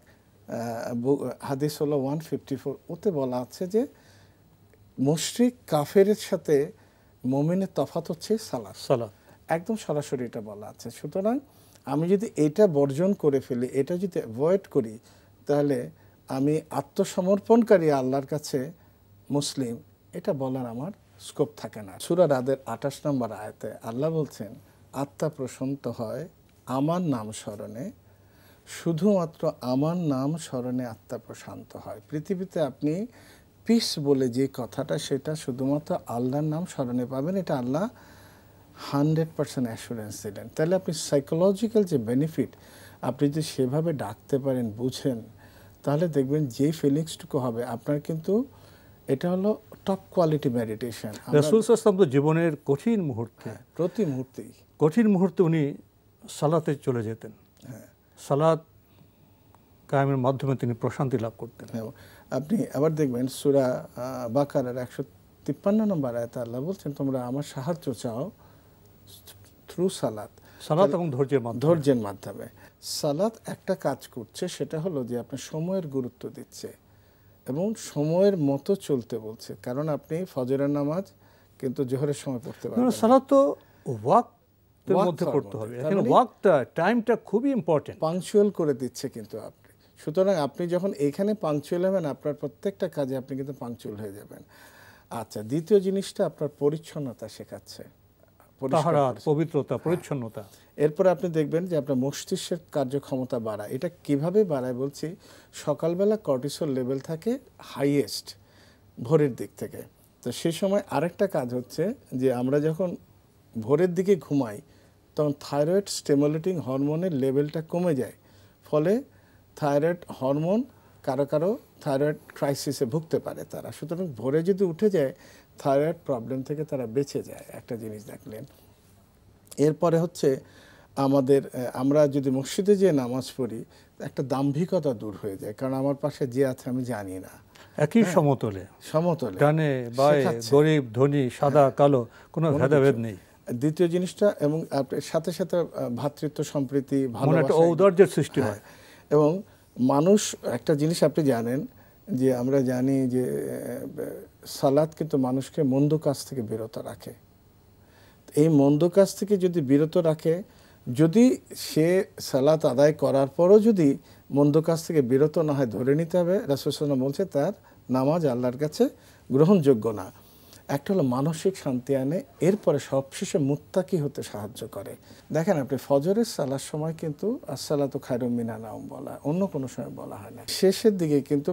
হাদিস হলো 154, ওতে বলা আছে যে মুশরিক কাফেরের সাথে মুমিনের তফাৎ হচ্ছে সালাত, একদম সরাসরি এটা বলা আছে। সুতরাং আমি যদি এটা বর্জন করে ফেলি, এটা যদি অ্যাভয়েড করি, তাহলে আমি আত্মসমর্পণকারী আল্লাহর কাছে মুসলিম, এটা বলার আমার স্কোপ থাকে না। সূরা রাদের 28 নম্বর আয়াতে আল্লাহ বলছেন আত্মা প্রশান্ত হয় আমার নাম স্মরণে, শুধুমাত্র আমার নাম স্মরণে আত্মা প্রশান্ত হয়। পৃথিবীতে আপনি পিস বলে যে কথাটা, সেটা শুধুমাত্র আল্লাহর নাম স্মরণে পাবেন। এটা আল্লাহ 100% অ্যাসুরেন্স দিলেন। তাহলে আপনি সাইকোলজিক্যাল যে বেনিফিট আপনি যদি সেভাবে ডাকতে পারেন, বুঝেন, তাহলে দেখবেন যে ফিলিংসটুকু হবে আপনার, কিন্তু এটা হলো টপ কোয়ালিটি মেডিটেশন। রাসূল সাল্লাল্লাহু আলাইহি ওয়াসাল্লাম তো জীবনের কঠিন মুহূর্তে, প্রতি মুহূর্তেই কঠিন মুহূর্তে উনি সালাতে চলে যেতেন। সালাত কায়েমের মাধ্যমে তিনি প্রশান্তি লাভ করতেন। আপনি আবার দেখবেন সূরা বাকারার 153 নম্বর আয়াতে আল্লাহ বলছেন, তোমরা আমার সাহায্য চাও থ্রু সালাত, সালাত এবং ধৈর্যের মাধ্যমে। সালাত একটা কাজ করছে, সেটা হলো যে আপনার সময়ের গুরুত্ব দিচ্ছে এবং সময়ের মতো চলতে বলছে। কারণ আপনি ফজরের নামাজ কিন্তু জোহরের সময় পড়তে পারবেন, সালাত তো ওয়াক্তের মধ্যে পড়তে হবে। এখানে ওয়াক্তটা, টাইমটা খুবই ইম্পর্টেন্ট, পাংচুয়াল করে দিচ্ছে কিন্তু আপনি। সুতরাং আপনি যখন এইখানে পাংচুয়াল হবেন, আপনার প্রত্যেকটা কাজে আপনি কিন্তু পাংচুয়াল হয়ে যাবেন। আচ্ছা, দ্বিতীয় জিনিসটা আপনার পরিচ্ছন্নতা শেখাচ্ছে, তাহারাত, পবিত্রতা, পরিচ্ছন্নতা। এরপরে আপনি দেখবেন যে আপনার মস্তিষ্কের কার্যক্ষমতা বাড়ায়। এটা কিভাবে বাড়ায় বলছি, সকালবেলা কর্টিসল লেভেল থাকে হাইয়েস্ট ভোরের দিক থেকে। তো সেই সময় আরেকটা কাজ হচ্ছে যে আমরা যখন ভোরের দিকে ঘুমাই তখন থাইরয়েড স্টিমুলেটিং হরমোনের লেভেলটা কমে যায়, ফলে থাইরয়েড হরমোন কারো কারো থাইরয়েড ক্রাইসিসে ভুগতে পারে তারা। সুতরাং ভোরে যদি উঠে যায় থাইরয়েড প্রবলেম থেকে তারা বেঁচে যায়, একটা জিনিস দেখলেন। এরপরে হচ্ছে আমাদের, আমরা যদি মসজিদে যেয়ে নামাজ পড়ি একটা দাম্ভিকতা দূর হয়ে যায়, কারণ আমার পাশে যে আছে আমি জানি না, একই সমতলে, ডানে বাঁয়ে, গরিব ধনী, সাদা কালো, কোনো ভেদাভেদ নেই। দ্বিতীয় জিনিসটা, এবং সাথে সাথে ভ্রাতৃত্ব সম্প্রীতি, ভালোবাসা, ঔদার্যের সৃষ্টি হয়। এবং মানুষ একটা জিনিস আপনি জানেন যে আমরা জানি যে সালাত কিন্তু মানুষকে মন্দ কাজ থেকে বিরত রাখে। এই মন্দ কাজ থেকে যদি বিরত রাখে, যদি সে সালাত আদায় করার পরও যদি মন্দ কাজ থেকে বিরত না হয়, ধরে নিতে হবে রাসূল সাল্লাল্লাহু আলাইহি ওয়াসাল্লাম বলছে তার নামাজ আল্লাহর কাছে গ্রহণযোগ্য না। একটা হলো মানসিক শান্তি আনে, এরপরে সবশেষে মুত্তাকি হতে সাহায্য করে। দেখেন আপনি ফজরের সালার সময় কিন্তু আসসালাতু খায়রুম মিনান নাওম বলা, অন্য কোনো সময় বলা হয় না। শেষের দিকে কিন্তু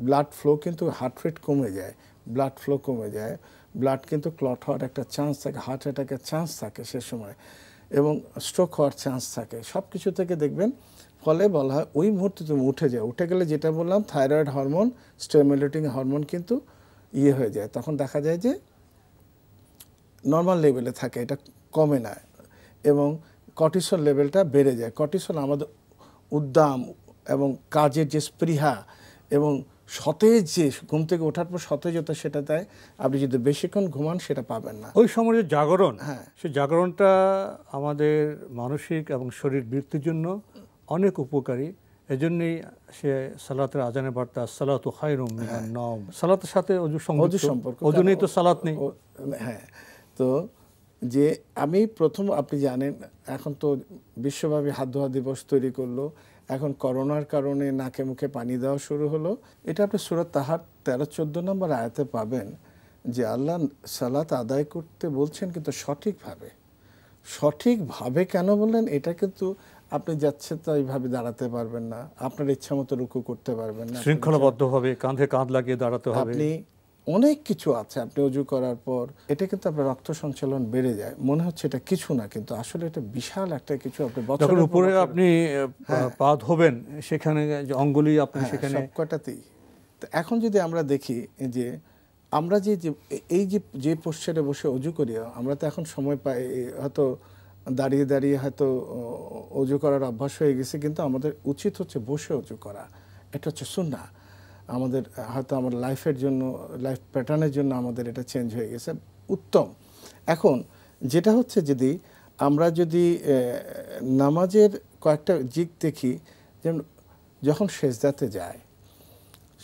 ব্লাড ফ্লো, কিন্তু হার্ট রেট কমে যায়, ব্লাড ফ্লো কমে যায়, ব্লাড কিন্তু ক্লট হওয়ার একটা চান্স থাকে, হার্ট অ্যাটাকের চান্স থাকে সে সময়, এবং স্ট্রোক হওয়ার চান্স থাকে, সব কিছু থেকে দেখবেন। ফলে বলা হয় ওই মুহূর্তে তুমি উঠে যাও, উঠে গেলে যেটা বললাম থাইরয়েড হরমোন, স্টিমুলেটিং হরমোন কিন্তু হয়ে যায়, তখন দেখা যায় যে নর্মাল লেভেলে থাকে, এটা কমে না, এবং কর্টিসল লেভেলটা বেড়ে যায়। কর্টিসল আমাদের উদ্দাম এবং কাজের যে স্পৃহা এবং সতেজ, যে ঘুম থেকে ওঠার পর সতেজতা, সেটা দেয়। আপনি যদি বেশিক্ষণ ঘুমান সেটা পাবেন না। ওই সময় যে জাগরণ, সেই জাগরণটা আমাদের মানসিক এবং শরীর বৃদ্ধির জন্য অনেক উপকারী। এজন্যই সে সালাতের আজানের বার্তা আসসালাতু খায়রুম মিনান নাওম, সালাতের সাথে অজু সম্পর্ক, অজু নেই তো সালাত নেই। হ্যাঁ, তো যে আমি প্রথম, আপনি জানেন এখন তো বিশ্বব্যাপী হাত ধোয়া দিবস তৈরি করলো, এখন করোনার কারণে নাকে মুখে পানি দেওয়া শুরু হলো। এটা আপনি সূরা তাহার 13-14 নম্বর আয়াতে পাবেন যে আল্লাহ সালাত আদায় করতে বলছেন, কিন্তু সঠিকভাবে কেন বললেন, এটা কিন্তু আপনি যাচ্ছে তো এইভাবে দাঁড়াতে পারবেন না, আপনার ইচ্ছা মতো রুকু করতে পারবেন না, শৃঙ্খলাবদ্ধভাবে কাঁধে কাঁধ লাগিয়ে দাঁড়াতে হবে। আপনি অনেক কিছু আছে, আপনি অজু করার পর এটা কিন্তু আপনার রক্ত সঞ্চালন বেড়ে যায়, মনে হচ্ছে এটা কিছু না, কিন্তু আসলে এটা বিশাল একটা কিছু। আপনি যখন উপরে আপনি পা ধোবেন, সেখানে যে অঙ্গুলি আপনি সেখানে সবকটাতেই। তো এখন যদি আমরা দেখি যে আমরা যে পোশ্চারে বসে অজু করি, আমরা তো এখন সময় পাই, হয়তো দাঁড়িয়ে হয়তো অজু করার অভ্যাস হয়ে গেছে, কিন্তু আমাদের উচিত হচ্ছে বসে অজু করা। এটা হচ্ছে সুন্নাহ। আমাদের হয়তো আমার লাইফের জন্য, লাইফ প্যাটার্নের জন্য আমাদের এটা চেঞ্জ হয়ে গেছে, উত্তম। এখন যেটা হচ্ছে, যদি আমরা নামাজের কয়েকটা দিক দেখি, যেমন যখন সেজদাতে যায়,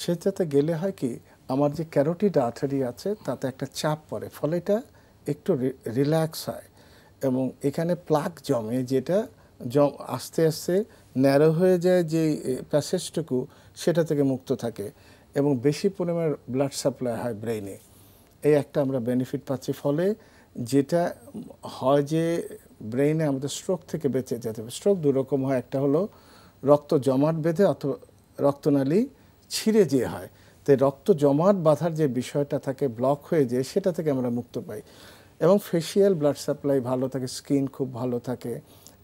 সেজদাতে গেলে হয় কি, আমার যে ক্যারোটিড আর্টারি আছে তাতে একটা চাপ পড়ে, ফলে এটা একটু রিল্যাক্স হয় এবং এখানে প্লাক জমে, যেটা আস্তে আস্তে ন্যারো হয়ে যায়, যে প্যাসেজটুকু সেটা থেকে মুক্ত থাকে এবং বেশি পরিমাণে ব্লাড সাপ্লাই হয় ব্রেইনে। এই একটা আমরা বেনিফিট পাচ্ছি। ফলে যেটা হয় যে ব্রেইনে আমাদের স্ট্রোক থেকে বেঁচে যেতে হবে। স্ট্রোক দুরকম হয়, একটা হলো রক্ত জমাট বেঁধে অথবা রক্তনালী ছিঁড়ে যে হয়, তাই রক্ত জমাট বাঁধার যে বিষয়টা থাকে, ব্লক হয়ে যায়, সেটা থেকে আমরা মুক্ত পাই। এবং ফেসিয়াল ব্লাড সাপ্লাই ভালো থাকে, স্কিন খুব ভালো থাকে,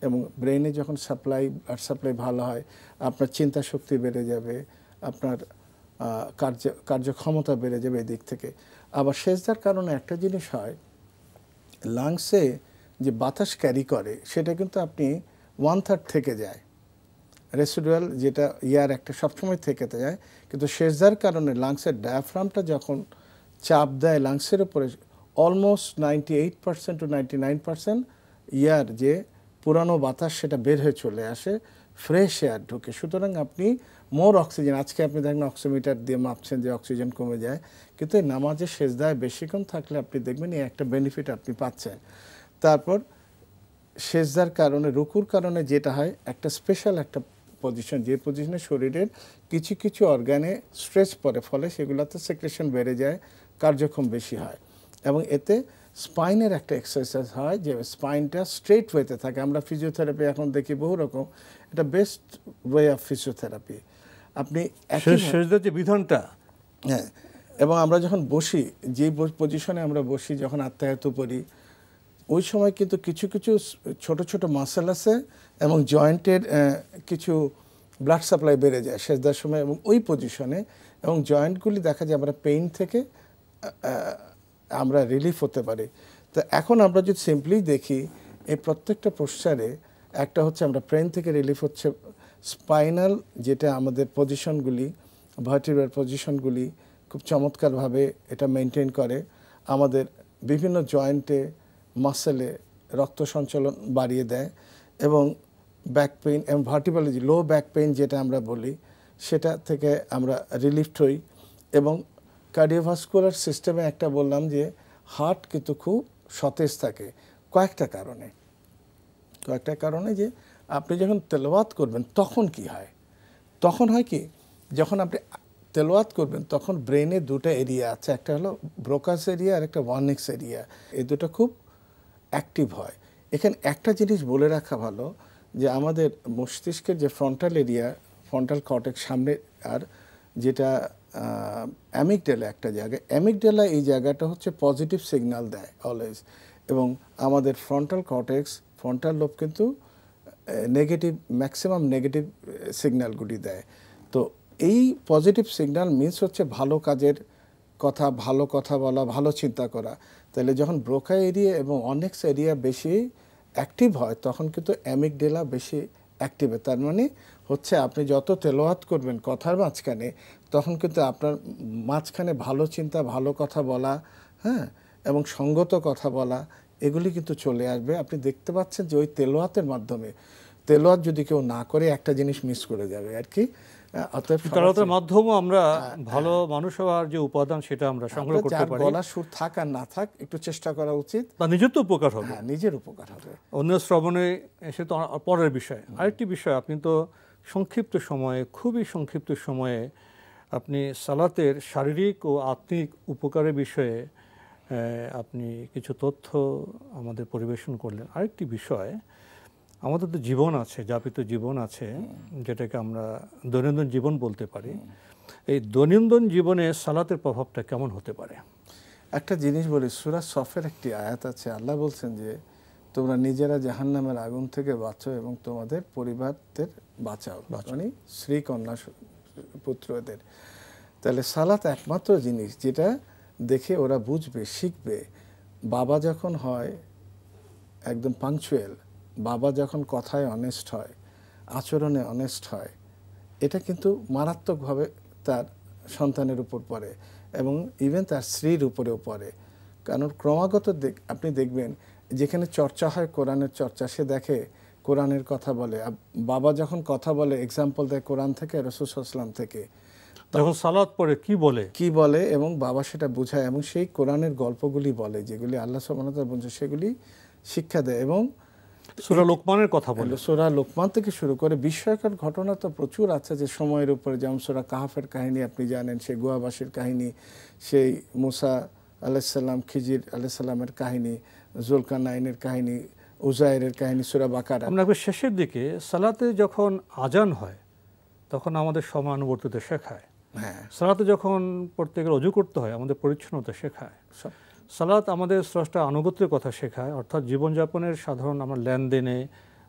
এবং ব্রেনে যখন ব্লাড সাপ্লাই ভালো হয় আপনার চিন্তা শক্তি বেড়ে যাবে, আপনার কার্যক্ষমতা বেড়ে যাবে এদিক থেকে। আবার সেজদার কারণে একটা জিনিস হয়, লাংসে যে বাতাস ক্যারি করে সেটা কিন্তু আপনি 1/3 থেকে যায়, রেসিডুয়াল যেটা ইয়ার একটা সবসময় থেকে যায়, কিন্তু সেজদার কারণে লাংসের ডায়াফ্রামটা যখন চাপ দেয় লাংসের উপরে, অলমোস্ট 98% to 99% ইয়ার যে পুরানো বাতাস সেটা বের হয়ে চলে আসে, ফ্রেশ এয়ার ঢুকে। সুতরাং আপনি মোর অক্সিজেন, আজকে আপনি দেখেন অক্সিমিটার দিয়ে মাপছেন যে অক্সিজেন কমে যায়, কিন্তু এই নামাজে সেজদায় বেশিক্ষণ থাকলে আপনি দেখবেন এই একটা বেনিফিট আপনি পাচ্ছেন। তারপর সেজদার কারণে, রুকুর কারণে যেটা হয়, একটা স্পেশাল একটা পজিশন, যে পজিশনে শরীরের কিছু কিছু অর্গানে স্ট্রেস পড়ে, ফলে সেগুলোতে সেক্রেশন বেড়ে যায়, কার্যক্ষম বেশি হয়, এবং এতে স্পাইনের একটা এক্সারসাইজ হয় যে স্পাইনটা স্ট্রেট ওয়েতে থাকে। আমরা ফিজিওথেরাপি এখন দেখি বহু রকম, এটা বেস্ট ওয়ে অফ ফিজিওথেরাপি। আপনি সেজদার যে বিধানটা, হ্যাঁ, এবং আমরা যখন বসি, যে পজিশনে আমরা বসি যখন আত্মায়াত পড়ি, ওই সময় কিন্তু কিছু কিছু ছোট ছোট মাসেল আছে এবং জয়েন্টের কিছু ব্লাড সাপ্লাই বেড়ে যায় সেজদার সময় এবং ওই পজিশনে, এবং জয়েন্টগুলি দেখা যায় আমরা পেইন থেকে আমরা রিলিফ হতে পারি। তো এখন আমরা যদি সিম্পলি দেখি এই প্রত্যেকটা পোশ্চারে, একটা হচ্ছে আমরা পেইন থেকে রিলিফ হচ্ছে, স্পাইনাল যেটা আমাদের পজিশনগুলি, ভার্টিব্রাল পজিশনগুলি খুব চমৎকারভাবে এটা মেনটেন করে, আমাদের বিভিন্ন জয়েন্টে মাসেলে রক্ত সঞ্চালন বাড়িয়ে দেয়, এবং ব্যাক পেইন এবং ভার্টিব্রাল লো ব্যাক পেইন যেটা আমরা বলি সেটা থেকে আমরা রিলিফ হই। এবং কার্ডিওভাস্কুলার সিস্টেমে একটা বললাম যে হার্ট কিন্তু খুব সতেজ থাকে কয়েকটা কারণে, যে আপনি যখন তেলাওয়াত করবেন তখন কি হয়, তখন হয় কি, যখন আপনি তেলাওয়াত করবেন তখন ব্রেনে দুটো এরিয়া আছে, একটা হলো ব্রোকাস এরিয়া আর একটা ওয়ার্নিক্স এরিয়া, এই দুটো খুব অ্যাক্টিভ হয়। এখানে একটা জিনিস বলে রাখা ভালো যে আমাদের মস্তিষ্কের যে ফ্রন্টাল এরিয়া, ফ্রন্টাল কর্টেক্স সামনে, আর যেটা অ্যামিগডালা একটা জায়গা, অ্যামিগডালা এই জায়গাটা হচ্ছে পজিটিভ সিগন্যাল দেয় অলওয়েজ, এবং আমাদের ফ্রন্টাল কর্টেক্স, ফ্রন্টাল লোব কিন্তু নেগেটিভ, ম্যাক্সিমাম নেগেটিভ সিগন্যালগুলি দেয়। তো এই পজিটিভ সিগন্যাল মিনস হচ্ছে ভালো কাজের কথা, ভালো কথা বলা, ভালো চিন্তা করা। তাহলে যখন ব্রোকা এরিয়া এবং অনেক্স এরিয়া বেশি অ্যাক্টিভ হয় তখন কিন্তু অ্যামিগডালা বেশি অ্যাক্টিভ হয়। তার মানে হচ্ছে আপনি যত তেলাওয়াত করবেন কথার মাঝখানে, তখন কিন্তু আপনার মাঝখানে ভালো চিন্তা, ভালো কথা বলা, হ্যাঁ, এবং সঙ্গত কথা বলা, এগুলি কিন্তু চলে আসবে। আপনি দেখতে পাচ্ছেন যে ওই তেলাওয়াতের মাধ্যমে, তেলাওয়াত যদি কেউ না করে একটা জিনিস মিস করে যাবে আর কি। তেলাওয়াতের মাধ্যমে আমরা ভালো মানুষ হওয়ার যে উপাদান সেটা আমরা সংগ্রহ করতে পারি। গলা সুর থাক আর না থাক, একটু চেষ্টা করা উচিত, বা নিজের তো উপকার হবে, নিজের উপকার হবে। অন্য শ্রবণে এসে তো পরের বিষয়। আরেকটি বিষয়, আপনি তো সংক্ষিপ্ত সময়ে, খুবই সংক্ষিপ্ত সময়ে আপনি সালাতের শারীরিক ও আত্মিক উপকারের বিষয়ে আপনি কিছু তথ্য আমাদের পরিবেশন করলেন। আরেকটি বিষয়, আমাদের তো জীবন আছে, যাপিত জীবন আছে, যেটাকে আমরা দৈনন্দিন জীবন বলতে পারি। এই দৈনন্দিন জীবনে সালাতের প্রভাবটা কেমন হতে পারে? একটা জিনিস বলি, সূরা সফের একটি আয়াত আছে, আল্লাহ বলছেন যে তোমরা নিজেরা জাহান্নামের আগুন থেকে বাঁচো এবং তোমাদের পরিবারদের বাঁচাও, মানে স্ত্রী, কন্যা, পুত্রদের। তাহলে সালাত একমাত্র জিনিস যেটা দেখে ওরা বুঝবে, শিখবে। বাবা যখন হয় একদম পাংচুয়াল, বাবা যখন কথায় অনেস্ট হয়, আচরণে অনেস্ট হয়, এটা কিন্তু মারাত্মকভাবে তার সন্তানের উপর পড়ে এবং ইভেন তার স্ত্রীর উপরেও পড়ে। কারণ ক্রমাগত আপনি দেখবেন যেখানে চর্চা হয় কোরআনের চর্চা, সে দেখে কোরআনের কথা বলে। বাবা যখন কথা বলে, এক্সাম্পল দেয় কোরআন থেকে, রাসূল সাল্লাল্লাহু আলাইহি ওয়াসাল্লাম থেকে, যখন সালাত পড়ে কি বলে এবং বাবা সেটা বোঝায় এবং সেই কোরআনের গল্পগুলি বলে, যেগুলি আল্লাহ সুবহানাহু ওয়া তাআলা বলছে, সেগুলি শিক্ষা দেয়। এবং সূরা লোকমানের কথা বলে, সূরা লোকমান থেকে শুরু করে বিস্ময়কর ঘটনা তো প্রচুর আছে যে সময়ের উপরে, যেমন সূরা কাহাফের কাহিনী আপনি জানেন, সেই গুহাবাসীর কাহিনী, সেই মুসা আলাইহিস সালাম, খিজির আলাইহিস সালামের কাহিনী, জুলকারনাইনের কাহিনী, উজাইরের কাহিনী, সূরা বাকারা। আমরা শেষের দিকে সালাতে যখন আজান হয় তখন আমাদের সময়ানুবর্তিতা শেখায়। হ্যাঁ, সালাতে যখন প্রত্যেকের অজু করতে হয় আমাদের পরিচ্ছন্নতা শেখায়। সালাত আমাদের স্রষ্টা আনুগত্যের কথা শেখায়, অর্থাৎ জীবনযাপনের সাধারণ আমার লেনদেনে,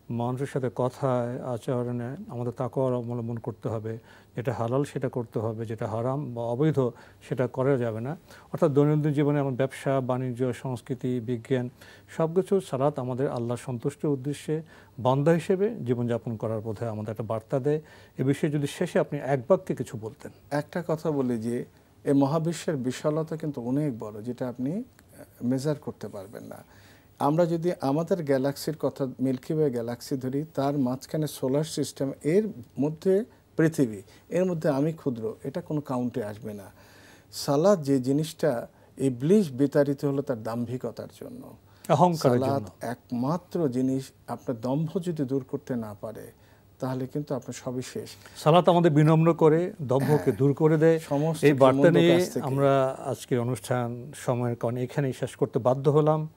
মানুষের সাথে কথায়, আচরণে আমাদের তাকওয়া অবলম্বন করতে হবে। যেটা হালাল সেটা করতে হবে, যেটা হারাম বা অবৈধ সেটা করা যাবে না। অর্থাৎ দৈনন্দিন জীবনে আমার ব্যবসা, বাণিজ্য, সংস্কৃতি, বিজ্ঞান সব কিছু সালাত আমাদের আল্লাহর সন্তুষ্টির উদ্দেশ্যে বান্দা হিসেবে জীবনযাপন করার বোধহয় আমাদের একটা বার্তা দেয়। এ বিষয়ে যদি শেষে আপনি এক বাক্যে কিছু বলতেন। একটা কথা বলি যে এই মহাবিশ্বের বিশালতা কিন্তু অনেক বড়, যেটা আপনি মেজার করতে পারবেন না। আমরা যদি আমাদের গ্যালাক্সির কথা, মিল্কি ওয়ে গ্যালাক্সি ধরি, তার মাঝখানে সোলার সিস্টেম, এর মধ্যে পৃথিবী, এর মধ্যে আমি ক্ষুদ্র, এটা কোনো কাউন্টে আসবে না। সালাত যে জিনিসটা, ইবলিস বিতাড়িত হলো তার দাম্ভিকতার জন্য, অহংকারের জন্য। সালাত একমাত্র জিনিস, আপনার দম্ভ যদি দূর করতে না পারে তাহলে কিন্তু আপনার সবই শেষ। সালাত আমাদের বিনম্র করে, দম্ভকে দূর করে দেয়। সমস্ত এই বার্তা মন্দ নিয়ে কাজ থেকে। আমরা আজকের অনুষ্ঠান সময়ের কারণে এখানেই শেষ করতে বাধ্য হলাম।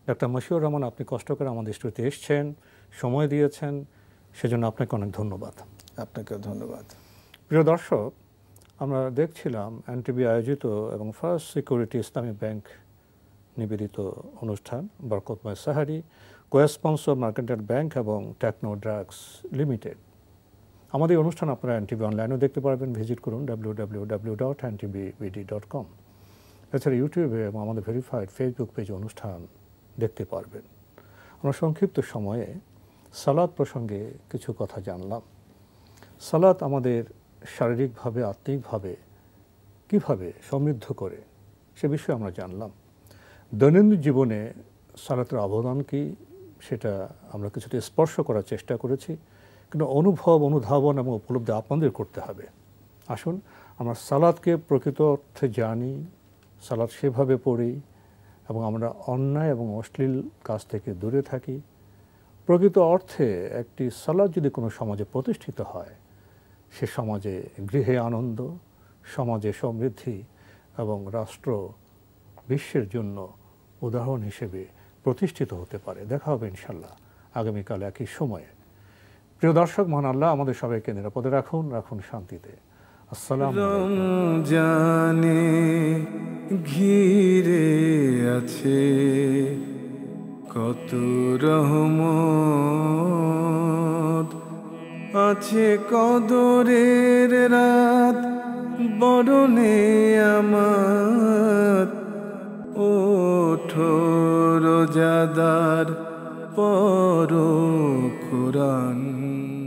ডক্টর মশিউর রহমান, আপনি কষ্ট করে আমাদের স্টুডিওতে এসেছেন, সময় দিয়েছেন, সেজন্য আপনাকে অনেক ধন্যবাদ। আপনাকেও ধন্যবাদ। প্রিয় দর্শক, আমরা দেখছিলাম এনটিভি আয়োজিত এবং ফার্স্ট সিকিউরিটি ইসলামী ব্যাংক নিবেদিত অনুষ্ঠান বরকতময় সাহারি, কো-স্পন্সর মার্কেন্টাইল ব্যাংক এবং টেকনো ড্রাগস লিমিটেড। আমাদের এই অনুষ্ঠান আপনারা এনটিভি অনলাইনেও দেখতে পারবেন, ভিজিট করুন www.ntvbd.com। এছাড়া ইউটিউবে এবং আমাদের ভেরিফাইড ফেসবুক পেজে অনুষ্ঠান দেখতে পারবেন। আমরা সংক্ষিপ্ত সময়ে সালাত প্রসঙ্গে কিছু কথা জানলাম। সালাত আমাদের শারীরিকভাবে, আত্মিকভাবে কিভাবে সমৃদ্ধ করে সে বিষয়ে আমরা জানলাম। দৈনন্দিন জীবনে সালাতের অবদান কি সেটা আমরা কিছুটা স্পর্শ করার চেষ্টা করেছি, কিন্তু অনুভব, অনুধাবন এবং উপলব্ধি আপনাদের করতে হবে। আসুন আমরা সালাতকে প্রকৃত অর্থে জানি, সালাত সেভাবে পড়ি এবং আমরা অন্যায় এবং অশ্লীল কাজ থেকে দূরে থাকি। প্রকৃত অর্থে একটি সালাত যদি কোনো সমাজে প্রতিষ্ঠিত হয়, সে সমাজে গৃহে আনন্দ, সমাজে সমৃদ্ধি এবং রাষ্ট্র বিশ্বের জন্য উদাহরণ হিসেবে প্রতিষ্ঠিত হতে পারে। দেখা হবে ইনশাল্লাহ আগামীকাল একই সময়ে। প্রিয় দর্শক, মহান আল্লাহ আমাদের সবাইকে নিরাপদে রাখুন, রাখুন শান্তিতে। আসসালামু আলাইকুম। রমজানে ঘিরে আছে কত রহমত, আছে কদরের রাত বরণে আমার। ওঠো রোজাদার, পড়ো কোরআন।